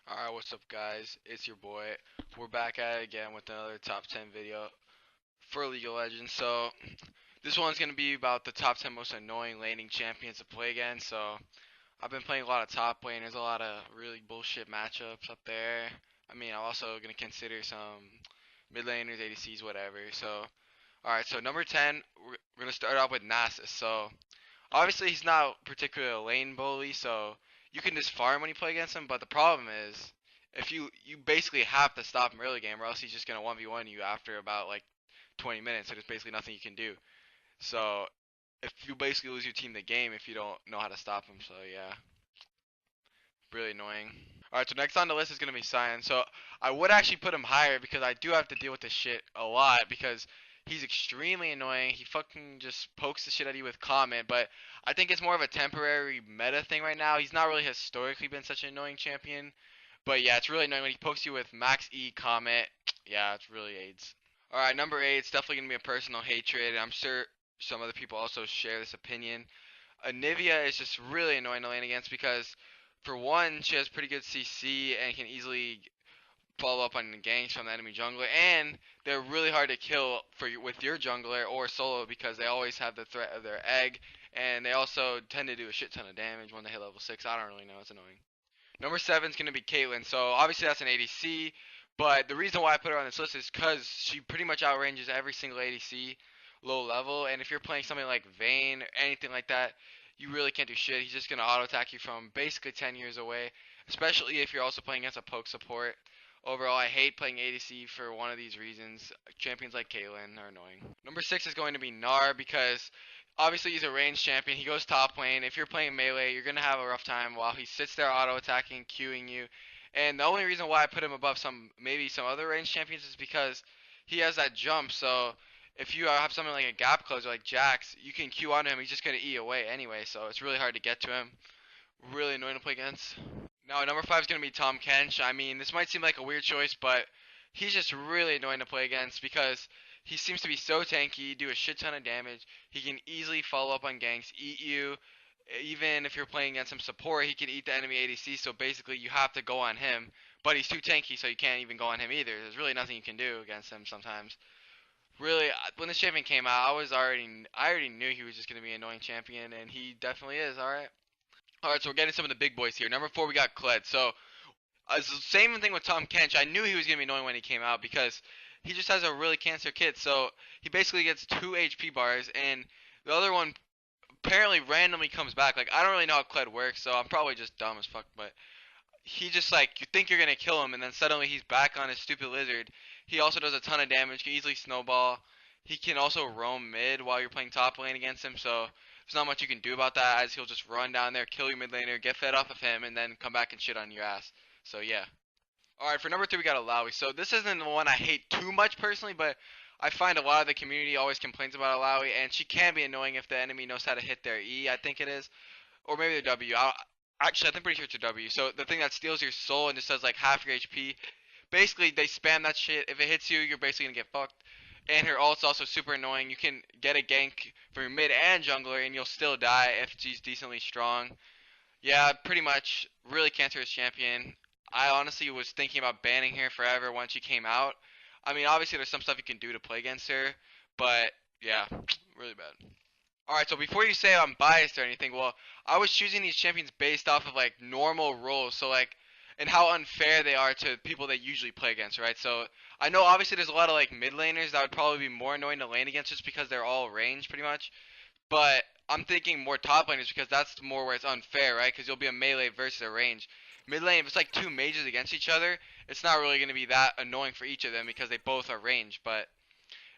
Alright, what's up guys? It's your boy. We're back at it again with another top 10 video for League of Legends. So, this one's going to be about the top 10 most annoying laning champions to play against. So, I've been playing a lot of top lane. There's a lot of really bullshit matchups up there. I'm also going to consider some mid laners, ADCs, whatever. So, alright, so number 10, we're going to start off with Nasus. So, obviously he's not particularly a lane bully, so you can just farm when you play against him, but the problem is if you basically have to stop him early game or else he's just gonna 1v1 you after about like 20 minutes, so there's basically nothing you can do. So if you basically lose your team the game if you don't know how to stop him, so yeah. Really annoying. Alright, so next on the list is gonna be Cyan. So I would actually put him higher because I do have to deal with this shit a lot because he's extremely annoying. He fucking just pokes the shit at you with comment, but I think it's more of a temporary meta thing right now. He's not really historically been such an annoying champion. But yeah, it's really annoying when he pokes you with max E comment. Yeah, it's really AIDS. Alright, number 8, it's definitely gonna be a personal hatred, and I'm sure some other people also share this opinion. Anivia is just really annoying to lane against because for one, she has pretty good CC and can easily follow up on the ganks from the enemy jungler, and they're really hard to kill with your jungler or solo because they always have the threat of their egg, and they also tend to do a shit ton of damage when they hit level 6. I don't really know, it's annoying. Number 7 is going to be Caitlyn, so obviously that's an ADC, but the reason why I put her on this list is because she pretty much outranges every single ADC low level, and if you're playing something like Vayne or anything like that, you really can't do shit. He's just going to auto attack you from basically 10 years away, especially if you're also playing against a poke support. Overall, I hate playing ADC for one of these reasons. Champions like Caitlyn are annoying. Number 6 is going to be Gnar because obviously he's a ranged champion. He goes top lane. If you're playing melee, you're going to have a rough time while he sits there auto attacking, queuing you. And the only reason why I put him above maybe some other ranged champions is because he has that jump. So if you have something like a gap closer like Jax, you can queue onto him. He's just going to E away anyway. So it's really hard to get to him. Really annoying to play against. Now, number 5 is going to be Tahm Kench. This might seem like a weird choice, but he's just really annoying to play against because he seems to be so tanky, do a shit ton of damage. He can easily follow up on ganks, eat you. Even if you're playing against some support, he can eat the enemy ADC, so basically you have to go on him. But he's too tanky, so you can't even go on him either. There's really nothing you can do against him sometimes. Really, when this champion came out, I already knew he was just going to be an annoying champion, and he definitely is, alright? Alright, so we're getting some of the big boys here. Number 4, we got Kled. So, it's the same thing with Tahm Kench. I knew he was going to be annoying when he came out because he just has a really cancer kit. So, he basically gets 2 HP bars, and the other one apparently randomly comes back. Like, I don't really know how Kled works, so I'm probably just dumb as fuck, but he just, like, you think you're going to kill him, and then suddenly he's back on his stupid lizard. He also does a ton of damage, can easily snowball. He can also roam mid while you're playing top lane against him, so there's not much you can do about that, as he'll just run down there, kill your mid laner, get fed off of him, and then come back and shit on your ass. So yeah. Alright, for number 3 we got Alawi. So this isn't the one I hate too much personally, but I find a lot of the community always complains about Alawi, and she can be annoying if the enemy knows how to hit their E, I think it is. Or maybe the W. Actually, I think pretty sure it's a W. So the thing that steals your soul and just does like half your HP. Basically, they spam that shit. If it hits you, you're basically gonna get fucked. And her ult's also super annoying. You can get a gank from your mid and jungler, and you'll still die if she's decently strong. Yeah, pretty much. Really cancerous champion. I honestly was thinking about banning her forever once she came out. Obviously there's some stuff you can do to play against her, but yeah, really bad. Alright, so before you say I'm biased or anything, well, I was choosing these champions based off of like normal roles, so like, and how unfair they are to people they usually play against, right? So I know obviously there's a lot of like mid laners that would probably be more annoying to lane against just because they're all range pretty much. But I'm thinking more top laners because that's more where it's unfair, right? Because you'll be a melee versus a range. Mid lane, if it's like two mages against each other, it's not really going to be that annoying for each of them because they both are range. But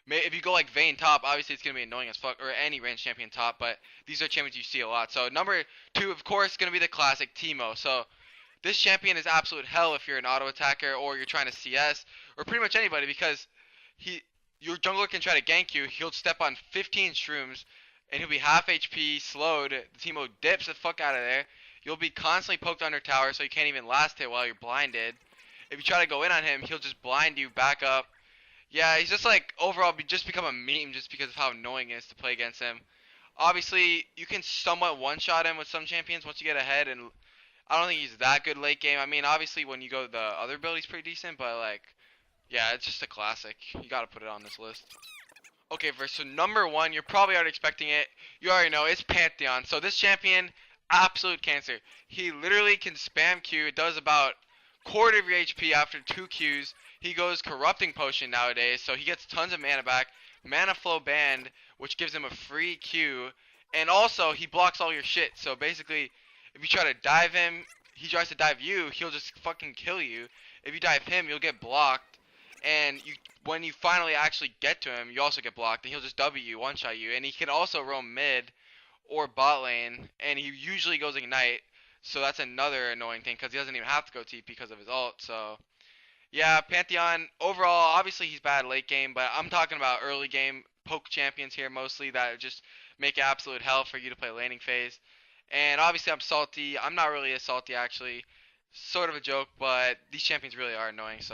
if you go like Vayne top, obviously it's going to be annoying as fuck, or any range champion top, but these are champions you see a lot. So number 2, of course, is going to be the classic Teemo. So this champion is absolute hell if you're an auto attacker or you're trying to CS, or pretty much anybody, because your jungler can try to gank you, he'll step on 15 shrooms, and he'll be half HP, slowed, the Teemo dips the fuck out of there, you'll be constantly poked under tower so you can't even last hit while you're blinded. If you try to go in on him, he'll just blind you back up. Yeah, he's just like overall just become a meme just because of how annoying it is to play against him. Obviously, you can somewhat one-shot him with some champions once you get ahead, and I don't think he's that good late game. I mean, obviously when you go the other build, he's pretty decent, but like, yeah, it's just a classic. You gotta put it on this list. Okay, so number one, you're probably already expecting it. You already know it's Pantheon. So this champion, absolute cancer. He literally can spam Q. It does about quarter of your HP after 2 Qs. He goes Corrupting Potion nowadays, so he gets tons of mana back. Mana Flow Band, which gives him a free Q. And also, he blocks all your shit. So basically, if you try to dive him, he tries to dive you, he'll just fucking kill you. If you dive him, you'll get blocked. And when you finally actually get to him, you also get blocked, and he'll just W you, one-shot you. And he can also roam mid or bot lane, and he usually goes Ignite. So that's another annoying thing, because he doesn't even have to go TP because of his ult. So yeah, Pantheon, overall, obviously he's bad late game, but I'm talking about early game poke champions here mostly that just make absolute hell for you to play laning phase. And obviously I'm salty. I'm not really as salty actually. Sort of a joke, but these champions really are annoying, so